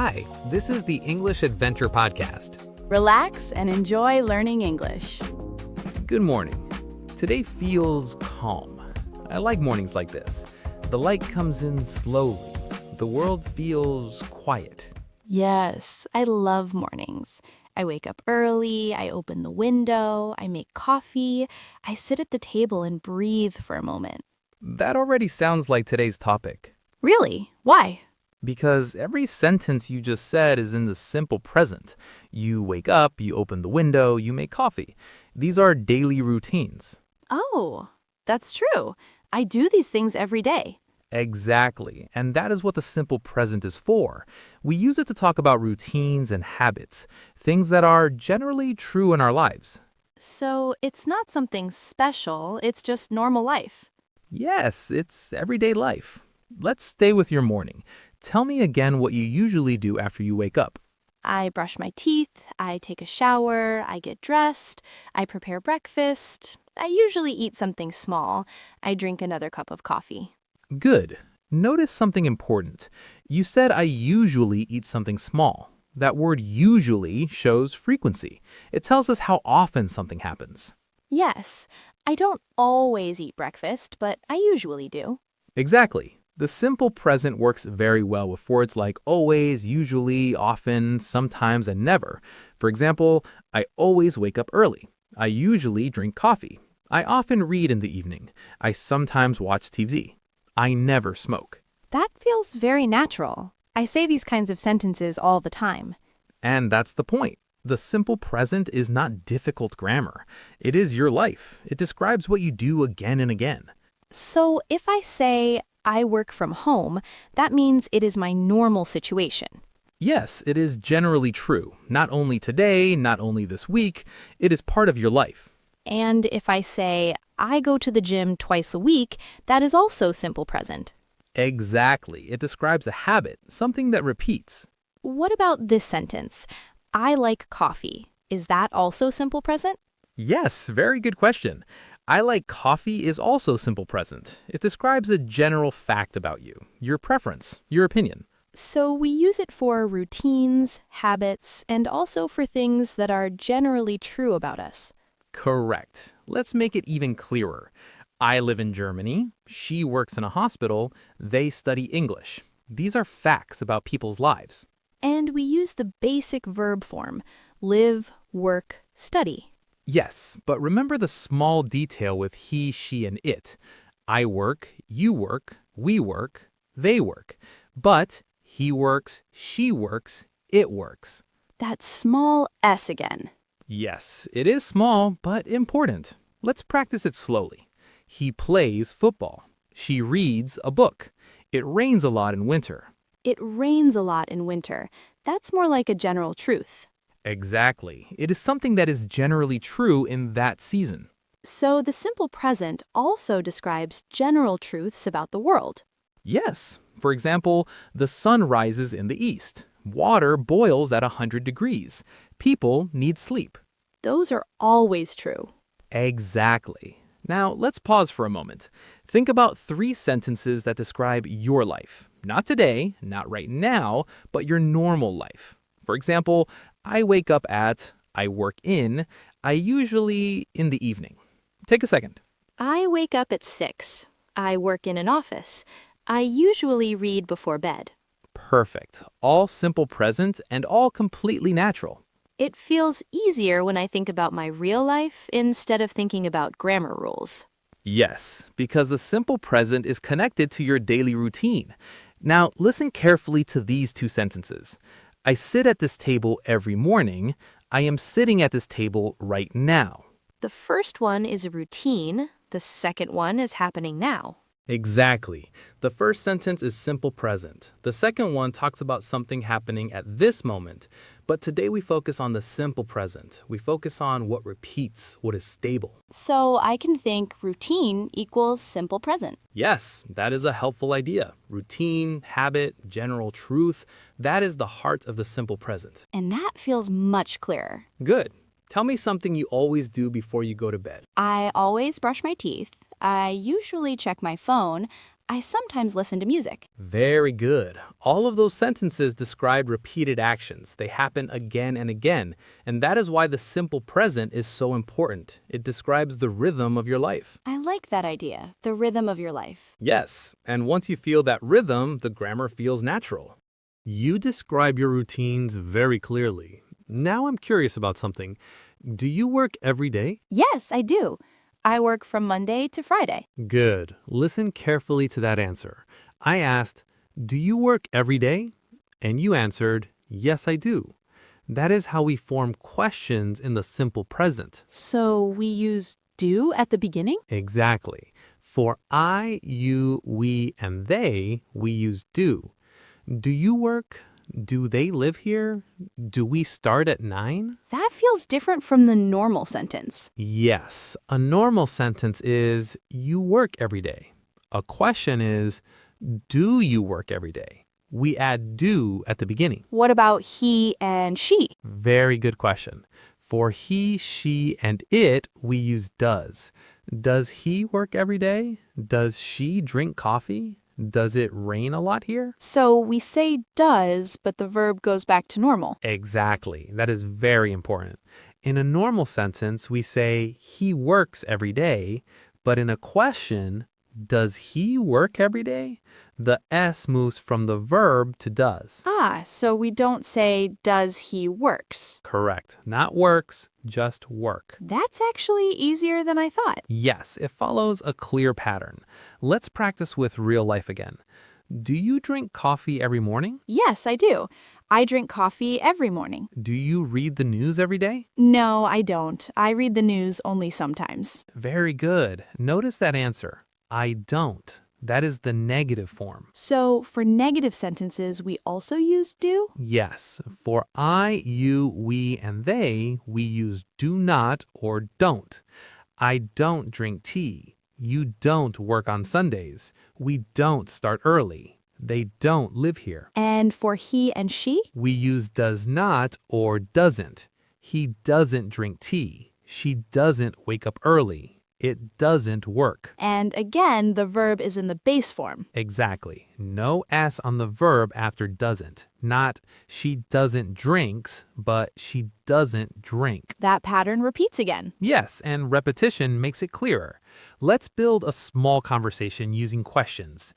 Hi, this is the English Adventure Podcast. Relax and enjoy learning English. Good morning. Today feels calm. I like mornings like this. The light comes in slowly. The world feels quiet. Yes, I love mornings. I wake up early, I open the window, I make coffee, I sit at the table and breathe for a moment. That already sounds like today's topic. Really? Why? Because every sentence you just said is in the simple present. You wake up, you open the window, you make coffee. These are daily routines. Oh, that's true. I do these things every day. Exactly, and that is what the simple present is for. We use it to talk about routines and habits, things that are generally true in our lives. So it's not something special, it's just normal life. Yes, it's everyday life. Let's stay with your morning. Tell me again what you usually do after you wake up. I brush my teeth, I take a shower, I get dressed, I prepare breakfast. I usually eat something small. I drink another cup of coffee. Good. Notice something important. You said I usually eat something small. That word usually shows frequency. It tells us how often something happens. Yes, I don't always eat breakfast, but I usually do. Exactly. The simple present works very well with words like always, usually, often, sometimes, and never. For example, I always wake up early. I usually drink coffee. I often read in the evening. I sometimes watch TV. I never smoke. That feels very natural. I say these kinds of sentences all the time. And that's the point. The simple present is not difficult grammar. It is your life. It describes what you do again and again. So if I say I work from home, that means it is my normal situation. Yes, it is generally true. Not only today, not only this week, it is part of your life. And if I say I go to the gym twice a week, that is also simple present. Exactly. It describes a habit, something that repeats. What about this sentence? I like coffee. Is that also simple present? Yes, very good question. I like coffee is also simple present. It describes a general fact about you, your preference, your opinion. So we use it for routines, habits, and also for things that are generally true about us. Correct. Let's make it even clearer. I live in Germany. She works in a hospital. They study English. These are facts about people's lives. And we use the basic verb form, live, work, study. Yes, but remember the small detail with he, she, and it. I work, you work, we work, they work. But he works, she works, it works. That small s again. Yes, it is small, but important. Let's practice it slowly. He plays football. She reads a book. It rains a lot in winter. It rains a lot in winter. That's more like a general truth. Exactly. It is something that is generally true in that season. So the simple present also describes general truths about the world. Yes. For example, the sun rises in the east. Water boils at 100 degrees. People need sleep. Those are always true. Exactly. Now, let's pause for a moment. Think about 3 sentences that describe your life. Not today, not right now, but your normal life. For example, I wake up at, I work in, I usually in the evening. Take a second. I wake up at 6. I work in an office. I usually read before bed. Perfect. All simple present and all completely natural. It feels easier when I think about my real life instead of thinking about grammar rules. Yes, because the simple present is connected to your daily routine. Now, listen carefully to these 2 sentences. I sit at this table every morning. I am sitting at this table right now. The first one is a routine. The second one is happening now. Exactly. The first sentence is simple present. The second one talks about something happening at this moment. But today we focus on the simple present. We focus on what repeats, what is stable. So I can think routine equals simple present. Yes, that is a helpful idea. Routine, habit, general truth, that is the heart of the simple present. And that feels much clearer. Good. Tell me something you always do before you go to bed. I always brush my teeth. I usually check my phone. I sometimes listen to music. Very good. All of those sentences describe repeated actions. They happen again and again. And that is why the simple present is so important. It describes the rhythm of your life. I like that idea, the rhythm of your life. Yes, and once you feel that rhythm, the grammar feels natural. You describe your routines very clearly. Now I'm curious about something. Do you work every day? Yes, I do. I work from Monday to Friday. Good. Listen carefully to that answer. I asked, do you work every day? And you answered, yes, I do. That is how we form questions in the simple present. So we use do at the beginning? Exactly. For I, you, we, and they, we use do. Do you work? Do they live here? Do we start at 9? That feels different from the normal sentence. Yes. A normal sentence is, you work every day. A question is, do you work every day? We add do at the beginning. What about he and she? Very good question. For he, she, and it, we use does. Does he work every day? Does she drink coffee? Does it rain a lot here? So we say does, but the verb goes back to normal. Exactly. That is very important. In a normal sentence, we say he works every day, but in a question, does he work every day? The S moves from the verb to does. Ah, so we don't say does he works. Correct. Not works, just work. That's actually easier than I thought. Yes, it follows a clear pattern. Let's practice with real life again. Do you drink coffee every morning? Yes, I do. I drink coffee every morning. Do you read the news every day? No, I don't. I read the news only sometimes. Very good. Notice that answer. I don't. That is the negative form. So for negative sentences, we also use do? Yes, for I, you, we, and they, we use do not or don't. I don't drink tea. You don't work on Sundays. We don't start early. They don't live here. And for he and she? We use does not or doesn't. He doesn't drink tea. She doesn't wake up early. It doesn't work. And again, the verb is in the base form. Exactly. No S on the verb after doesn't. Not she doesn't drinks, but she doesn't drink. That pattern repeats again. Yes, and repetition makes it clearer. Let's build a small conversation using questions.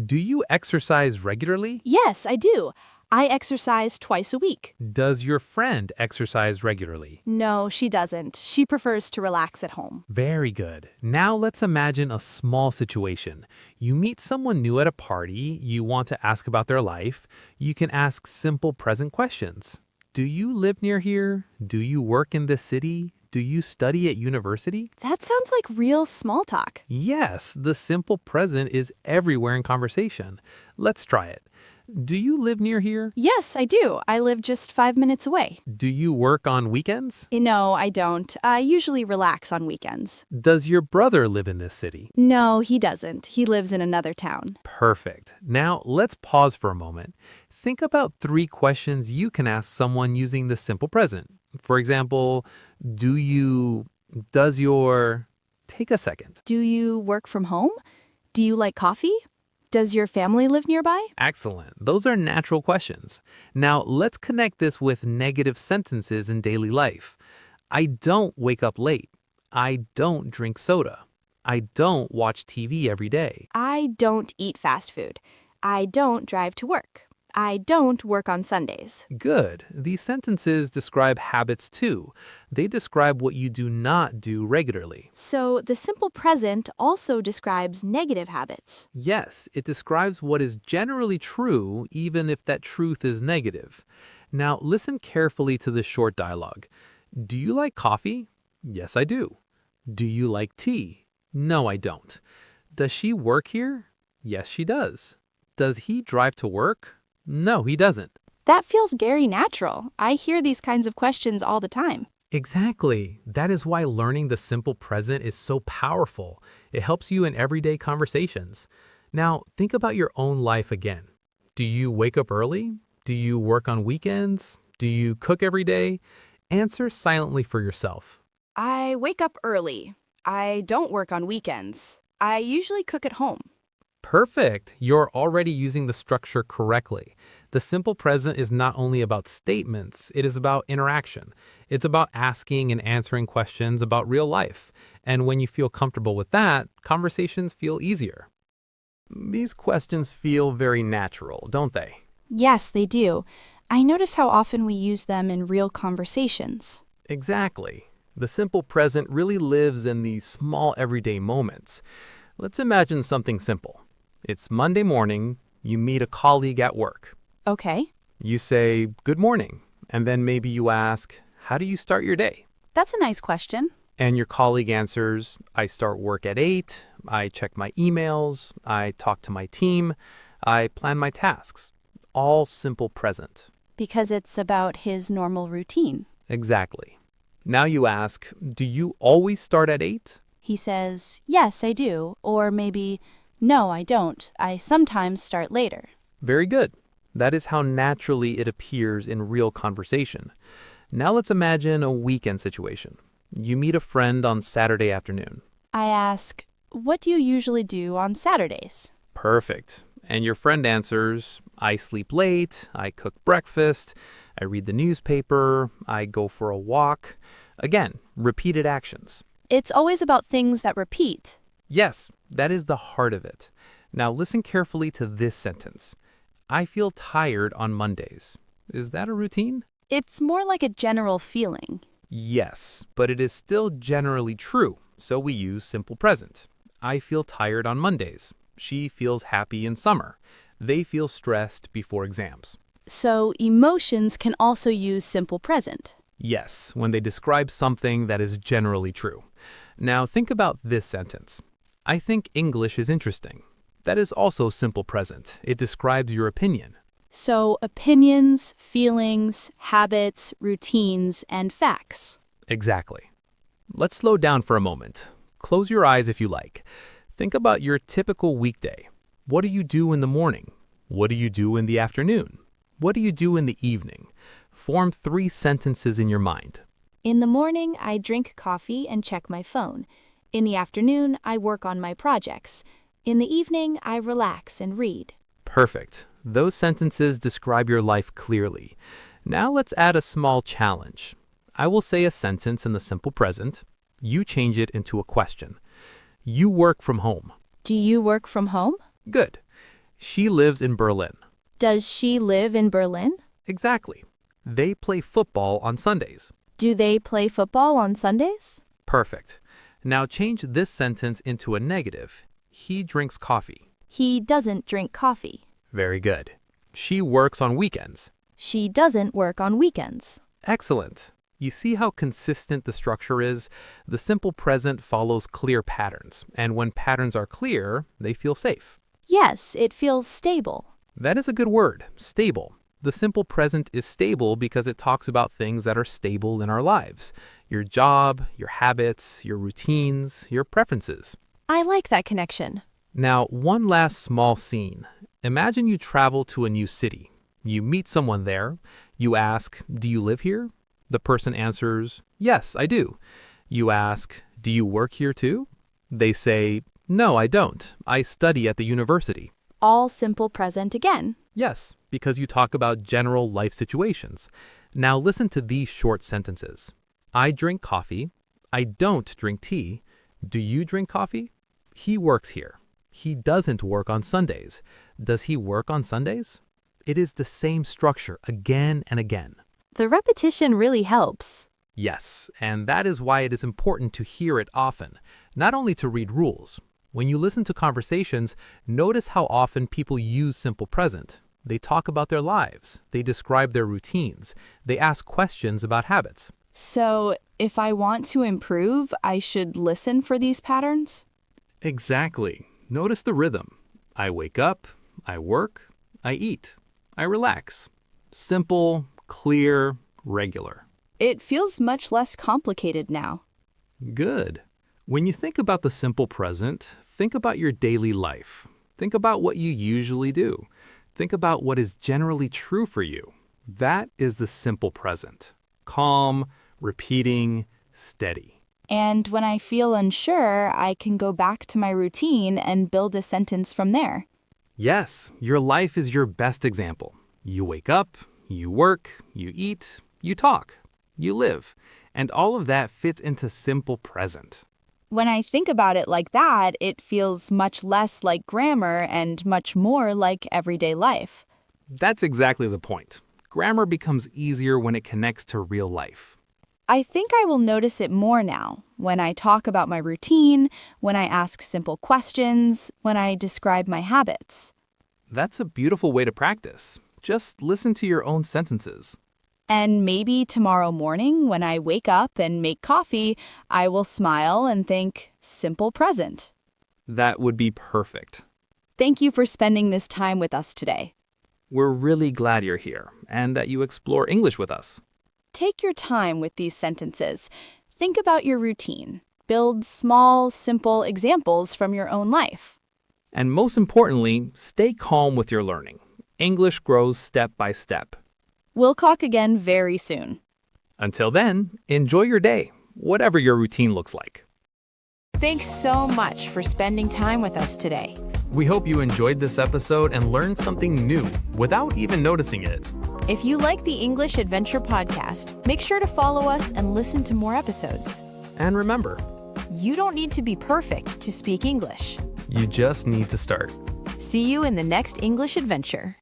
Do you exercise regularly? Yes, I do. I exercise twice a week. Does your friend exercise regularly? No, she doesn't. She prefers to relax at home. Very good. Now let's imagine a small situation. You meet someone new at a party, you want to ask about their life. You can ask simple present questions. Do you live near here? Do you work in this city? Do you study at university? That sounds like real small talk. Yes, the simple present is everywhere in conversation. Let's try it. Do you live near here? Yes, I do. I live just 5 minutes away. Do you work on weekends? No, I don't. I usually relax on weekends. Does your brother live in this city? No, he doesn't. He lives in another town. Perfect. Now let's pause for a moment. Think about 3 questions you can ask someone using the simple present. For example, does your... Take a second. Do you work from home? Do you like coffee? Does your family live nearby? Excellent. Those are natural questions. Now let's connect this with negative sentences in daily life. I don't wake up late. I don't drink soda. I don't watch TV every day. I don't eat fast food. I don't drive to work. I don't work on Sundays. Good. These sentences describe habits too. They describe what you do not do regularly. So the simple present also describes negative habits. Yes, it describes what is generally true, even if that truth is negative. Now listen carefully to this short dialogue. Do you like coffee? Yes, I do. Do you like tea? No, I don't. Does she work here? Yes, she does. Does he drive to work? No, he doesn't. That feels very natural. I hear these kinds of questions all the time. Exactly. That is why learning the simple present is so powerful. It helps you in everyday conversations. Now, think about your own life again. Do you wake up early? Do you work on weekends? Do you cook every day? Answer silently for yourself. I wake up early. I don't work on weekends. I usually cook at home. Perfect. You're already using the structure correctly. The simple present is not only about statements, it is about interaction. It's about asking and answering questions about real life. And when you feel comfortable with that, conversations feel easier. These questions feel very natural, don't they? Yes, they do. I notice how often we use them in real conversations. Exactly. The simple present really lives in these small everyday moments. Let's imagine something simple. It's Monday morning, you meet a colleague at work. Okay, You say, "Good morning," and then maybe you ask, "How do you start your day?" that's a nice question. And your colleague answers, "I start work at 8, I check my emails, I talk to my team, I plan my tasks." All simple present. Because it's about his normal routine. Exactly. Now you ask, "Do you always start at 8? He says, yes, I do. Or maybe, no, I don't. I sometimes start later. Very good. That is how naturally it appears in real conversation. Now let's imagine a weekend situation. You meet a friend on Saturday afternoon. I ask, what do you usually do on Saturdays? Perfect. And your friend answers, "I sleep late, I cook breakfast, I read the newspaper, I go for a walk." Again, repeated actions. It's always about things that repeat. Yes, that is the heart of it. Now listen carefully to this sentence. "I feel tired on Mondays." Is that a routine? It's more like a general feeling. Yes, but it is still generally true, so we use simple present. I feel tired on Mondays. She feels happy in summer. They feel stressed before exams. So emotions can also use simple present. Yes, when they describe something that is generally true. Now think about this sentence. "I think English is interesting." That is also simple present. It describes your opinion. So opinions, feelings, habits, routines, and facts. Exactly. Let's slow down for a moment. Close your eyes if you like. Think about your typical weekday. What do you do in the morning? What do you do in the afternoon? What do you do in the evening? Form 3 sentences in your mind. In the morning, I drink coffee and check my phone. In the afternoon, I work on my projects. In the evening, I relax and read. Perfect. Those sentences describe your life clearly. Now let's add a small challenge. I will say a sentence in the simple present. You change it into a question. You work from home. Do you work from home? Good. She lives in Berlin. Does she live in Berlin? Exactly. They play football on Sundays. Do they play football on Sundays? Perfect. Now change this sentence into a negative. He drinks coffee. He doesn't drink coffee. Very good. She works on weekends. She doesn't work on weekends. Excellent. You see how consistent the structure is? The simple present follows clear patterns, and when patterns are clear, they feel safe. Yes, it feels stable. That is a good word, stable. The simple present is stable because it talks about things that are stable in our lives. Your job, your habits, your routines, your preferences. I like that connection. Now, one last small scene. Imagine you travel to a new city. You meet someone there. You ask, "Do you live here?" The person answers, "Yes, I do." You ask, "Do you work here too?" They say, "No, I don't. I study at the university." All simple present again. Yes, because you talk about general life situations. Now listen to these short sentences. I drink coffee. I don't drink tea. Do you drink coffee? He works here. He doesn't work on Sundays. Does he work on Sundays? It is the same structure again and again. The repetition really helps. Yes, and that is why it is important to hear it often, not only to read rules. When you listen to conversations, notice how often people use simple present. They talk about their lives. They describe their routines. They ask questions about habits. So, if I want to improve, I should listen for these patterns? Exactly. Notice the rhythm. I wake up, I work, I eat, I relax. Simple, clear, regular. It feels much less complicated now. Good. When you think about the simple present, think about your daily life. Think about what you usually do. Think about what is generally true for you. That is the simple present. Calm, repeating, steady. And when I feel unsure, I can go back to my routine and build a sentence from there. Yes, your life is your best example. You wake up, you work, you eat, you talk, you live, and all of that fits into simple present. When I think about it like that, it feels much less like grammar and much more like everyday life. That's exactly the point. Grammar becomes easier when it connects to real life. I think I will notice it more now when I talk about my routine, when I ask simple questions, when I describe my habits. That's a beautiful way to practice. Just listen to your own sentences. And maybe tomorrow morning when I wake up and make coffee, I will smile and think, simple present. That would be perfect. Thank you for spending this time with us today. We're really glad you're here and that you explore English with us. Take your time with these sentences. Think about your routine. Build small, simple examples from your own life. And most importantly, stay calm with your learning. English grows step by step. We'll talk again very soon. Until then, enjoy your day, whatever your routine looks like. Thanks so much for spending time with us today. We hope you enjoyed this episode and learned something new without even noticing it. If you like the English Adventure podcast, make sure to follow us and listen to more episodes. And remember, You don't need to be perfect to speak English. you just need to start. See you in the next English Adventure.